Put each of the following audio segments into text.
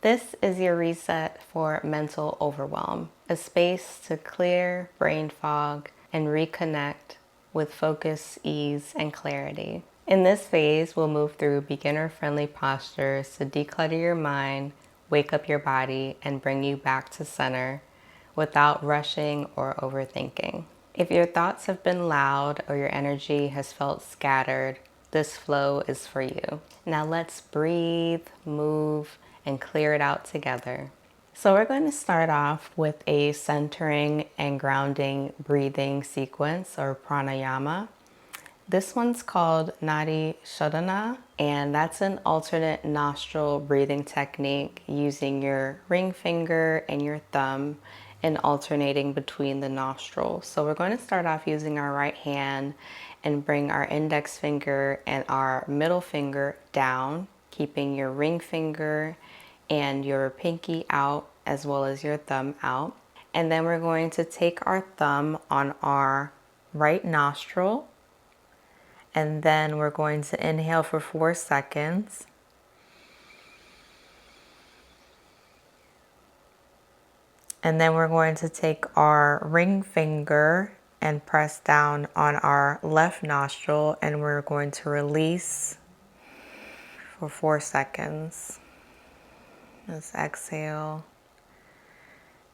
This is your reset for mental overwhelm, a space to clear brain fog and reconnect with focus, ease, and clarity. In this phase, we'll move through beginner-friendly postures to declutter your mind, wake up your body, and bring you back to center without rushing or overthinking. If your thoughts have been loud or your energy has felt scattered, this flow is for you. Now let's breathe, move, and clear it out together. So we're going to start off with a centering and grounding breathing sequence or pranayama. This one's called Nadi Shodhana, and that's an alternate nostril breathing technique using your ring finger and your thumb and alternating between the nostrils. So we're going to start off using our right hand and bring our index finger and our middle finger down, keeping your ring finger and your pinky out as well as your thumb out. And then we're going to take our thumb on our right nostril, and then we're going to inhale for 4 seconds. And then we're going to take our ring finger and press down on our left nostril, and we're going to release for 4 seconds. Let's exhale.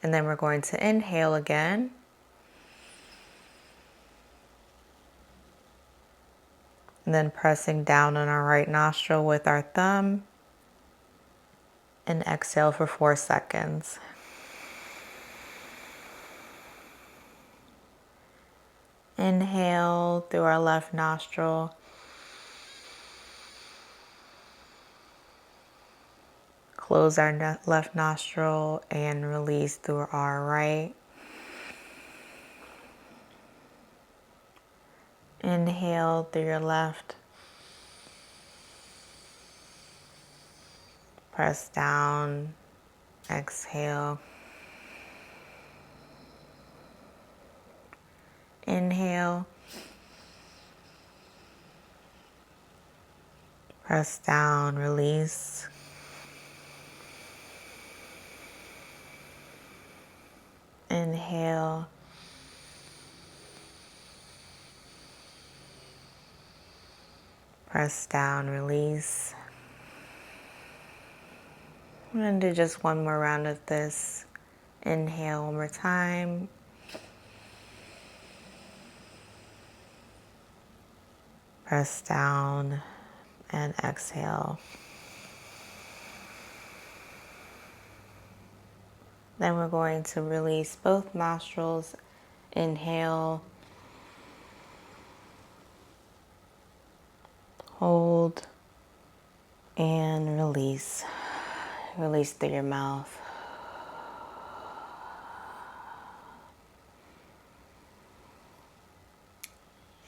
And then we're going to inhale again. And then pressing down on our right nostril with our thumb, and exhale for 4 seconds. Inhale through our left nostril. Close our left nostril and release through our right. Inhale through your left. Press down. Exhale. Inhale. Press down, release. Inhale. Press down, release. I'm going to do just one more round of this. Inhale one more time. Press down and exhale. Then we're going to release both nostrils. Inhale. Hold. And release. Release through your mouth.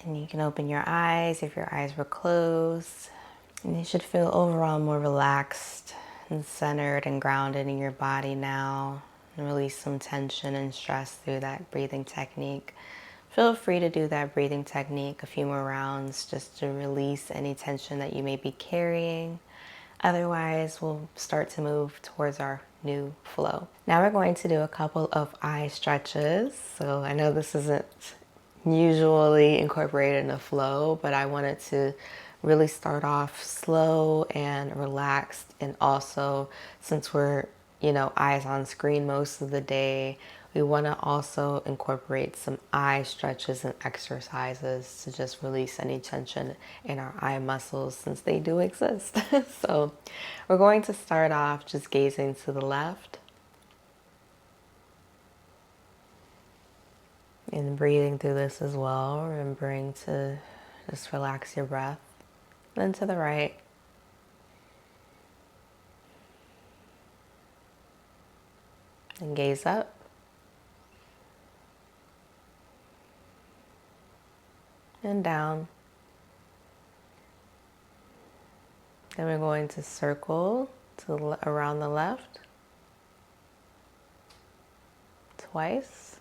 And you can open your eyes if your eyes were closed. And you should feel overall more relaxed and centered and grounded in your body now. And release some tension and stress through that breathing technique. Feel free to do that breathing technique a few more rounds just to release any tension that you may be carrying. Otherwise, we'll start to move towards our new flow. Now we're going to do a couple of eye stretches. So I know this isn't usually incorporated in a flow, but I wanted to really start off slow and relaxed. And also, since we're, eyes on screen most of the day, we want to also incorporate some eye stretches and exercises to just release any tension in our eye muscles since they do exist. So we're going to start off just gazing to the left and breathing through this as well, remembering to just relax your breath. Then to the right. And gaze up. And down. Then we're going to circle to around the left twice,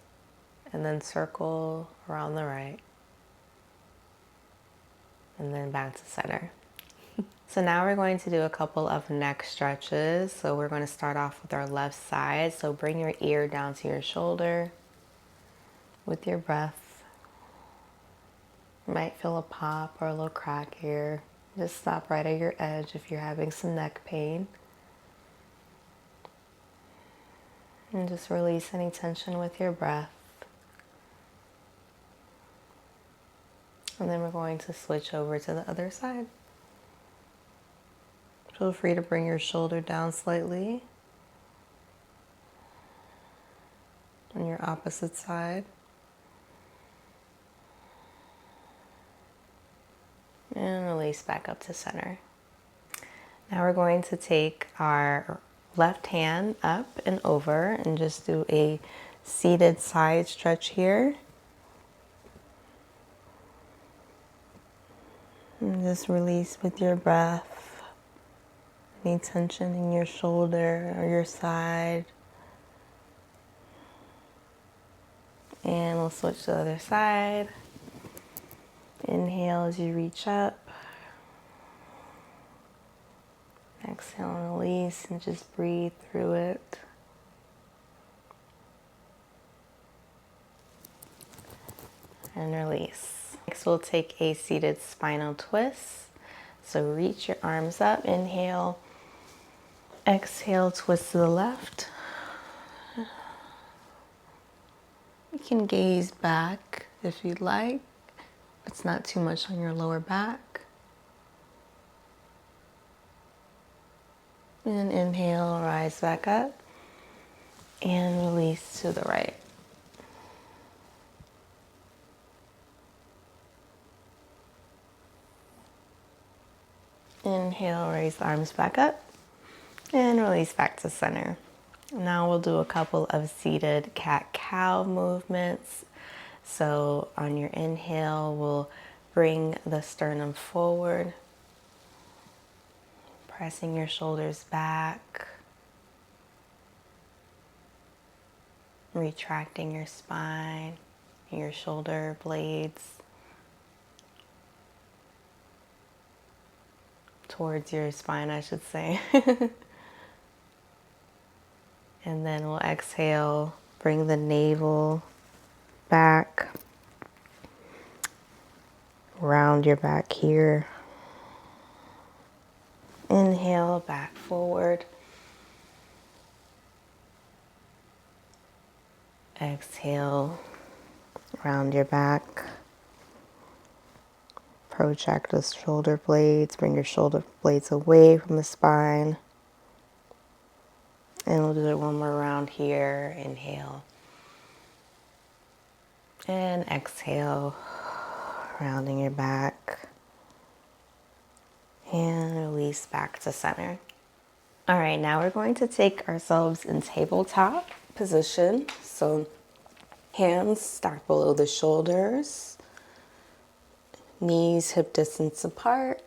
and then circle around the right, and then back to center. So now we're going to do a couple of neck stretches. So we're going to start off with our left side. So bring your ear down to your shoulder with your breath. You might feel a pop or a little crack here. Just stop right at your edge if you're having some neck pain. And just release any tension with your breath. And then we're going to switch over to the other side. Feel free to bring your shoulder down slightly on your opposite side. And release back up to center. Now we're going to take our left hand up and over and just do a seated side stretch here. And just release with your breath any tension in your shoulder or your side. And we'll switch to the other side. Inhale as you reach up. Exhale and release and just breathe through it. And release. Next we'll take a seated spinal twist. So reach your arms up, inhale. Exhale, twist to the left. You can gaze back if you'd like. It's not too much on your lower back. And inhale, rise back up. And release to the right. Inhale, raise the arms back up. And release back to center. Now we'll do a couple of seated cat-cow movements. So on your inhale, we'll bring the sternum forward, pressing your shoulders back, retracting your spine, your shoulder blades towards your spine, I should say. And then we'll exhale, bring the navel back, round your back here. Inhale, back forward. Exhale, round your back. Project the shoulder blades, bring your shoulder blades away from the spine. And we'll do it one more round here. Inhale. And exhale, rounding your back. And release back to center. All right, now we're going to take ourselves in tabletop position. So hands stacked below the shoulders. Knees hip distance apart.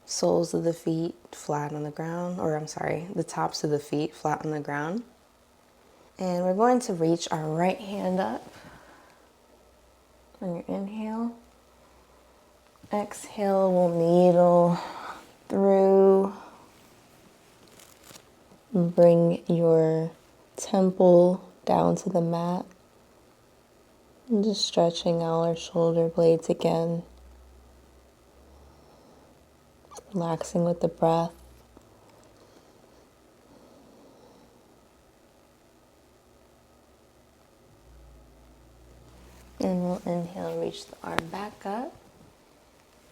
Soles of the feet flat on the ground, the tops of the feet flat on the ground. And we're going to reach our right hand up on your inhale. Exhale, we'll needle through. Bring your temple down to the mat. And just stretching out our shoulder blades again. Relaxing with the breath. And we'll inhale, reach the arm back up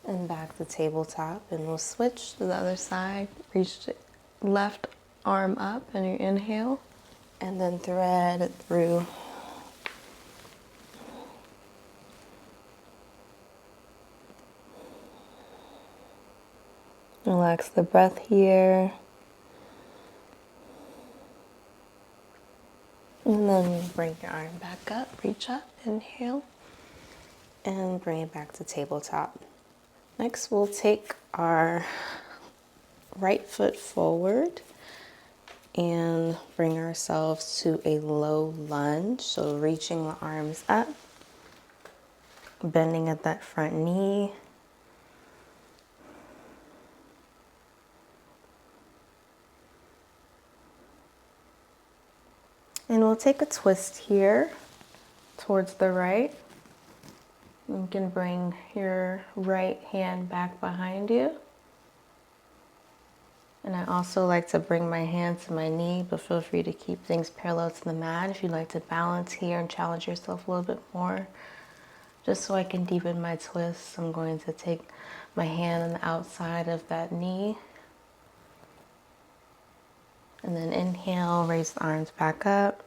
and back to tabletop. And we'll switch to the other side. Reach the left arm up and your inhale. And then thread it through. Relax the breath here. And then bring your arm back up, reach up, inhale, and bring it back to tabletop. Next, we'll take our right foot forward and bring ourselves to a low lunge. So reaching the arms up, bending at that front knee. And we'll take a twist here towards the right. You can bring your right hand back behind you. And I also like to bring my hand to my knee, but feel free to keep things parallel to the mat if you'd like to balance here and challenge yourself a little bit more. Just so I can deepen my twist, I'm going to take my hand on the outside of that knee. And then inhale, raise the arms back up.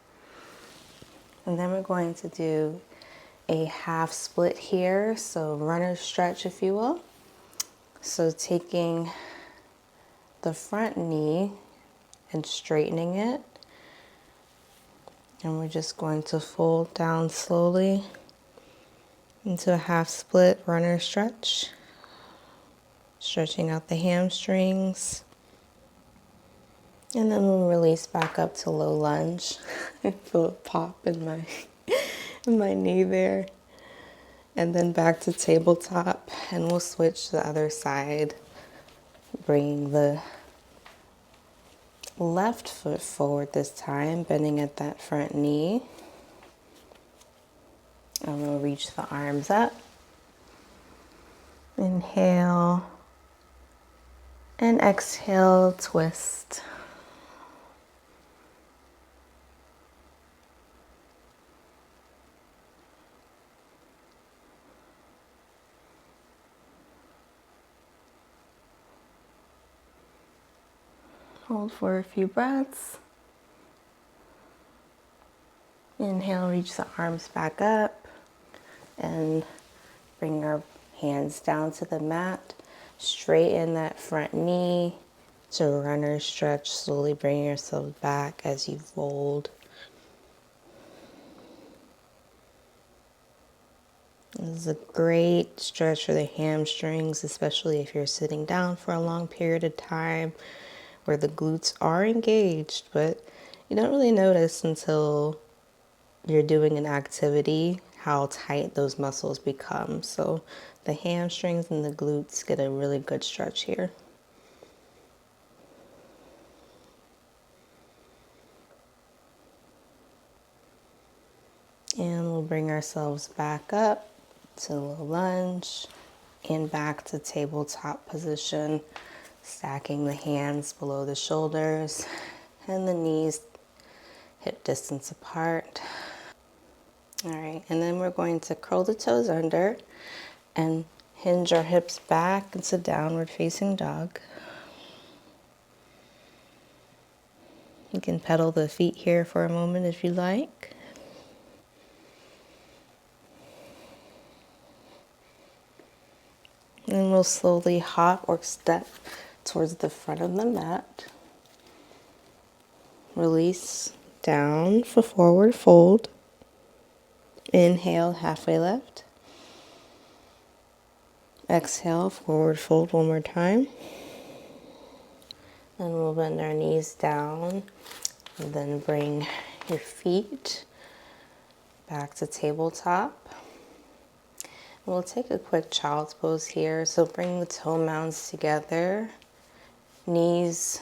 And then we're going to do a half split here, so runner stretch if you will. So taking the front knee and straightening it. And we're just going to fold down slowly into a half split runner stretch. Stretching out the hamstrings. And then we'll release back up to low lunge. I feel it pop in my knee there. And then back to tabletop, and we'll switch to the other side, bringing the left foot forward this time, bending at that front knee. And we'll reach the arms up. Inhale and exhale, twist. Hold for a few breaths. Inhale, reach the arms back up and bring our hands down to the mat. Straighten that front knee to runner stretch. Slowly bring yourself back as you fold. This is a great stretch for the hamstrings, especially if you're sitting down for a long period of time where the glutes are engaged, but you don't really notice until you're doing an activity how tight those muscles become. So the hamstrings and the glutes get a really good stretch here. And we'll bring ourselves back up to low lunge and back to tabletop position, stacking the hands below the shoulders and the knees hip distance apart. All right, and then we're going to curl the toes under and hinge our hips back into downward facing dog. You can pedal the feet here for a moment if you like. And we'll slowly hop or step towards the front of the mat. Release down for forward fold. Inhale, halfway lift. Exhale, forward fold one more time. And we'll bend our knees down. And then bring your feet back to tabletop. We'll take a quick child's pose here. So bring the toe mounds together, knees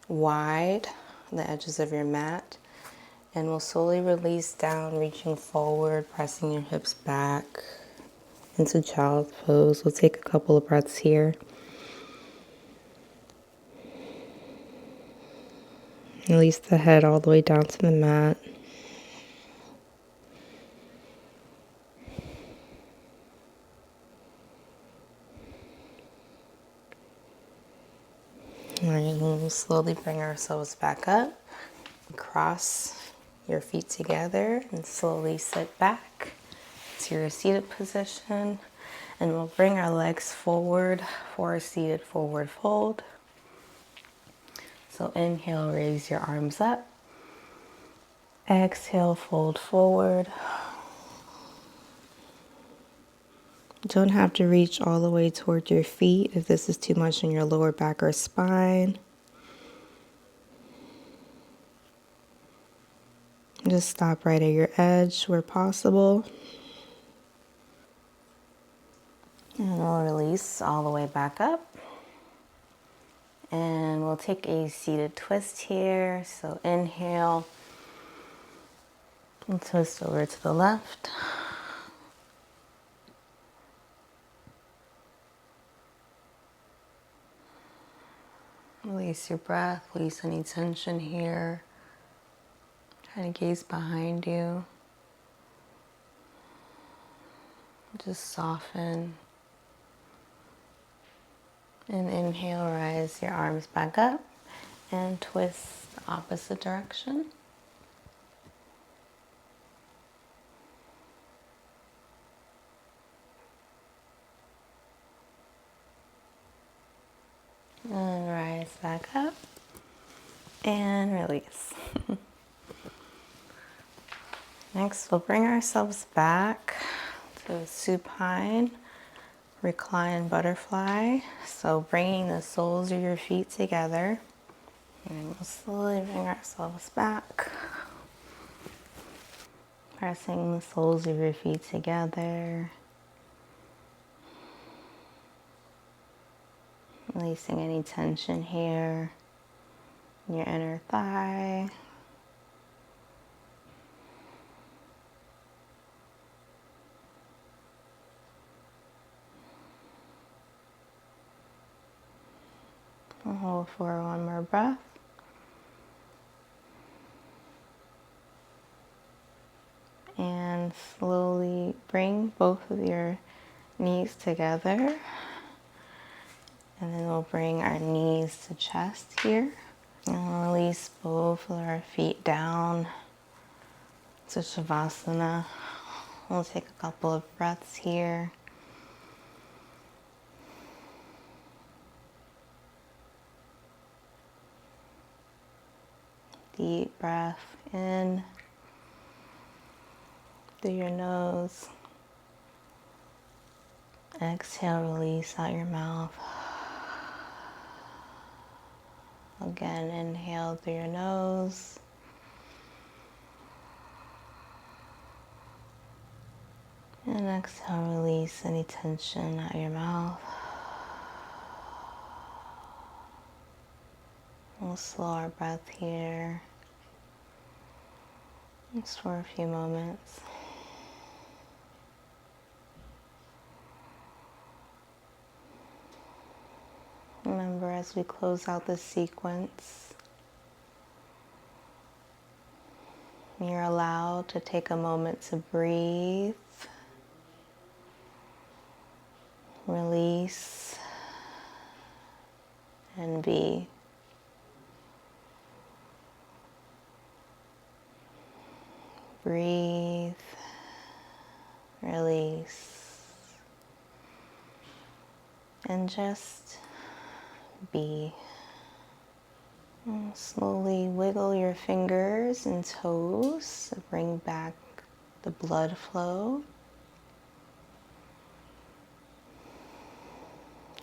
wide, the edges of your mat. And we'll slowly release down, reaching forward, pressing your hips back into child's pose. We'll take a couple of breaths here. Release the head all the way down to the mat. All right, and we'll slowly bring ourselves back up. Cross your feet together and slowly sit back to your seated position. And we'll bring our legs forward for a seated forward fold. So inhale, raise your arms up. Exhale, fold forward. You don't have to reach all the way toward your feet if this is too much in your lower back or spine. Just stop right at your edge where possible. And we'll release all the way back up. And we'll take a seated twist here. So inhale, And twist over to the left. Release your breath, release any tension here. Try to gaze behind you. Just soften. And inhale, rise your arms back up and twist the opposite direction. And rise back up and release. Next, we'll bring ourselves back to supine, recline butterfly. So bringing the soles of your feet together. And we'll slowly bring ourselves back. Pressing the soles of your feet together. Releasing any tension here in your inner thigh. We'll hold for one more breath. And slowly bring both of your knees together. And then we'll bring our knees to chest here. And we'll release both of our feet down to Shavasana. We'll take a couple of breaths here. Deep breath in through your nose. Exhale, release out your mouth. Again, inhale through your nose. And exhale, release any tension out your mouth. We'll slow our breath here. Just for a few moments. Remember, as we close out this sequence, you're allowed to take a moment to breathe, release, and be. Breathe, release, and just be. And slowly wiggle your fingers and toes to bring back the blood flow.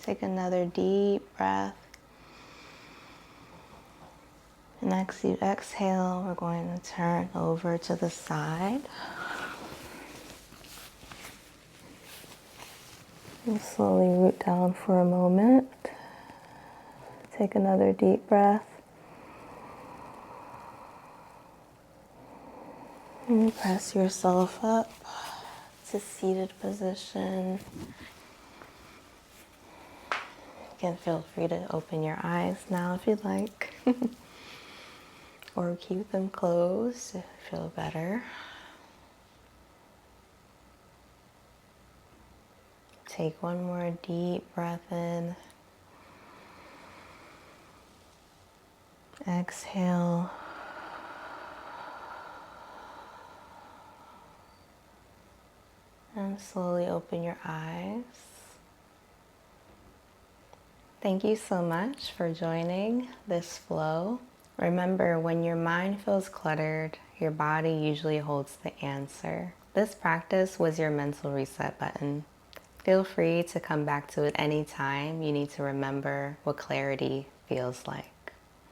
Take another deep breath. And as you exhale, we're going to turn over to the side. And slowly root down for a moment. Take another deep breath. And press yourself up to seated position. You can feel free to open your eyes now if you'd like. Or keep them closed to feel better. Take one more deep breath in. Exhale. And slowly open your eyes. Thank you so much for joining this flow. Remember, when your mind feels cluttered, your body usually holds the answer. This practice was your mental reset button. Feel free to come back to it anytime you need to remember what clarity feels like.